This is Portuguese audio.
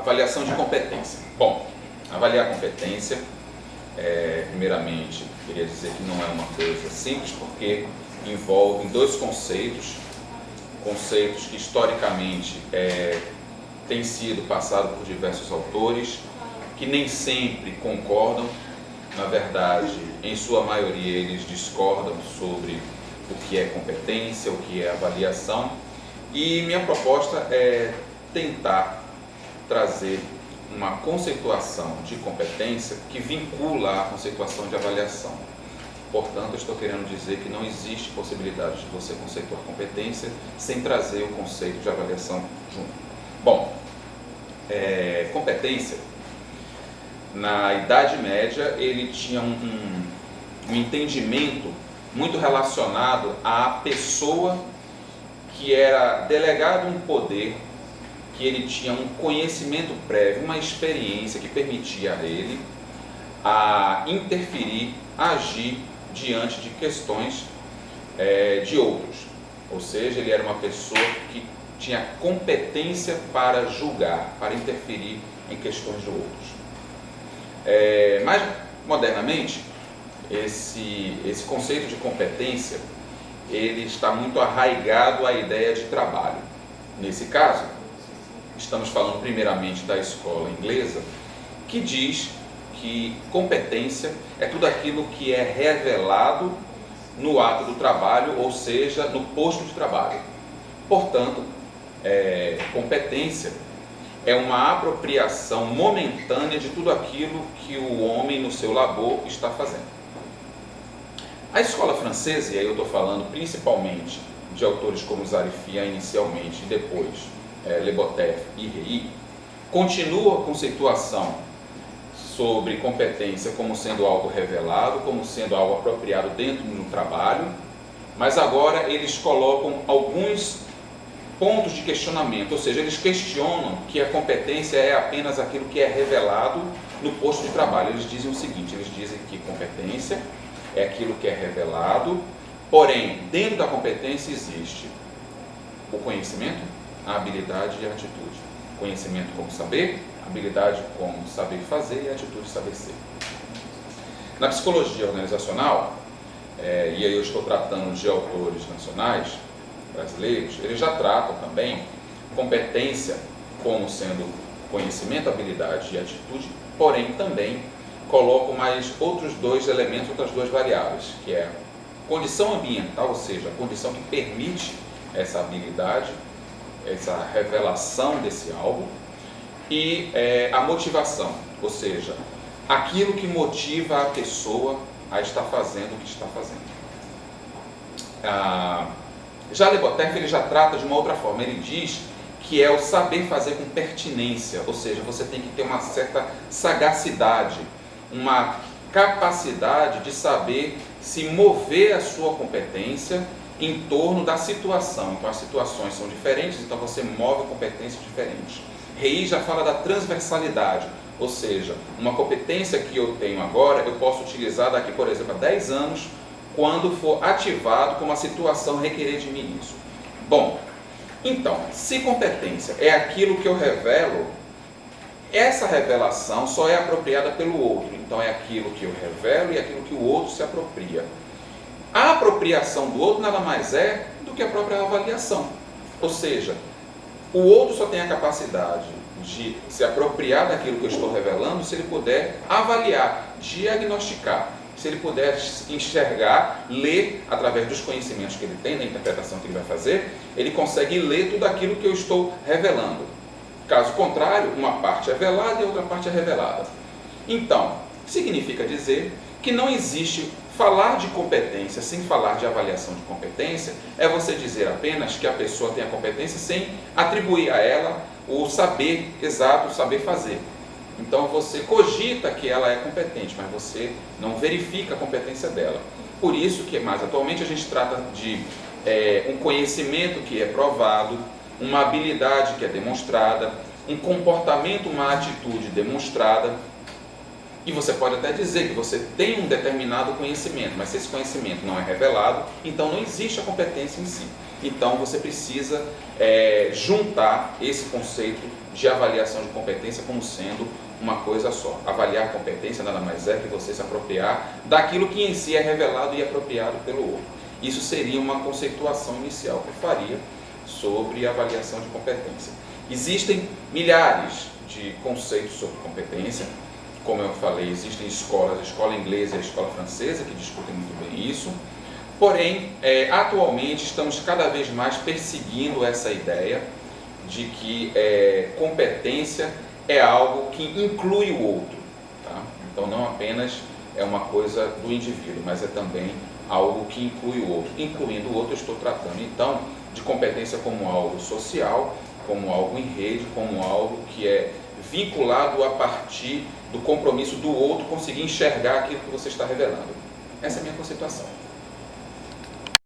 Avaliação de competência. Bom, avaliar a competência, primeiramente, queria dizer que não é uma coisa simples, porque envolve dois conceitos que historicamente têm sido passados por diversos autores, que nem sempre concordam. Na verdade, em sua maioria, eles discordam sobre o que é competência, o que é avaliação, e minha proposta é tentar trazer uma conceituação de competência que vincula a conceituação de avaliação. Portanto, eu estou querendo dizer que não existe possibilidade de você conceituar competência sem trazer o conceito de avaliação junto. Bom, competência, na Idade Média, ele tinha um entendimento muito relacionado à pessoa que era delegado um poder, que ele tinha um conhecimento prévio, uma experiência que permitia a ele a interferir, agir diante de questões de outros. Ou seja, ele era uma pessoa que tinha competência para julgar, para interferir em questões de outros. Mais modernamente, esse conceito de competência, ele está muito arraigado à ideia de trabalho. Nesse caso, estamos falando primeiramente da escola inglesa, que diz que competência é tudo aquilo que é revelado no ato do trabalho, ou seja, no posto de trabalho. Portanto, competência é uma apropriação momentânea de tudo aquilo que o homem no seu labor está fazendo. A escola francesa, e aí eu estou falando principalmente de autores como Zarifi inicialmente e depois Le Botev e Rey, continua a conceituação sobre competência como sendo algo revelado, como sendo algo apropriado dentro do trabalho, mas agora eles colocam alguns pontos de questionamento, ou seja, eles questionam que a competência é apenas aquilo que é revelado no posto de trabalho. Eles dizem o seguinte, eles dizem que competência é aquilo que é revelado, porém, dentro da competência existe o conhecimento, a habilidade e a atitude. Conhecimento como saber, habilidade como saber fazer e atitude saber ser. Na psicologia organizacional, e aí eu estou tratando de autores nacionais, brasileiros, eles já tratam também competência como sendo conhecimento, habilidade e atitude, porém também colocam mais outros dois elementos, outras duas variáveis, que é a condição ambiental, ou seja, a condição que permite essa habilidade, essa revelação desse algo, e a motivação, ou seja, aquilo que motiva a pessoa a estar fazendo o que está fazendo. Já Le Botev, ele já trata de uma outra forma, ele diz que é o saber fazer com pertinência, ou seja, você tem que ter uma certa sagacidade, uma capacidade de saber se mover a sua competência em torno da situação. Então as situações são diferentes, então você move competências diferentes. Rey já fala da transversalidade, ou seja, uma competência que eu tenho agora, eu posso utilizar daqui, por exemplo, a 10 anos, quando for ativado como a situação requerer de mim isso. Bom, então, se competência é aquilo que eu revelo, essa revelação só é apropriada pelo outro. Então é aquilo que eu revelo e aquilo que o outro se apropria. A apropriação do outro nada mais é do que a própria avaliação. Ou seja, o outro só tem a capacidade de se apropriar daquilo que eu estou revelando se ele puder avaliar, diagnosticar, se ele puder enxergar, ler através dos conhecimentos que ele tem, da interpretação que ele vai fazer, ele consegue ler tudo aquilo que eu estou revelando. Caso contrário, uma parte é velada e outra parte é revelada. Então, significa dizer que não existe falar de competência sem falar de avaliação de competência, é você dizer apenas que a pessoa tem a competência sem atribuir a ela o saber exato, o saber fazer. Então você cogita que ela é competente, mas você não verifica a competência dela. Por isso que mais atualmente a gente trata de um conhecimento que é provado, uma habilidade que é demonstrada, um comportamento, uma atitude demonstrada. E você pode até dizer que você tem um determinado conhecimento, mas se esse conhecimento não é revelado, então não existe a competência em si. Então você precisa juntar esse conceito de avaliação de competência como sendo uma coisa só. Avaliar competência nada mais é que você se apropriar daquilo que em si é revelado e apropriado pelo outro. Isso seria uma conceituação inicial que eu faria sobre avaliação de competência. Existem milhares de conceitos sobre competência. Como eu falei, existem escolas, a escola inglesa e a escola francesa, que discutem muito bem isso. Porém, atualmente estamos cada vez mais perseguindo essa ideia de que competência é algo que inclui o outro. Tá? Então, não apenas é uma coisa do indivíduo, mas é também algo que inclui o outro. Incluindo o outro, eu estou tratando, então, de competência como algo social, como algo em rede, como algo que é vinculado a partir do compromisso do outro conseguir enxergar aquilo que você está revelando. Essa é a minha conceituação.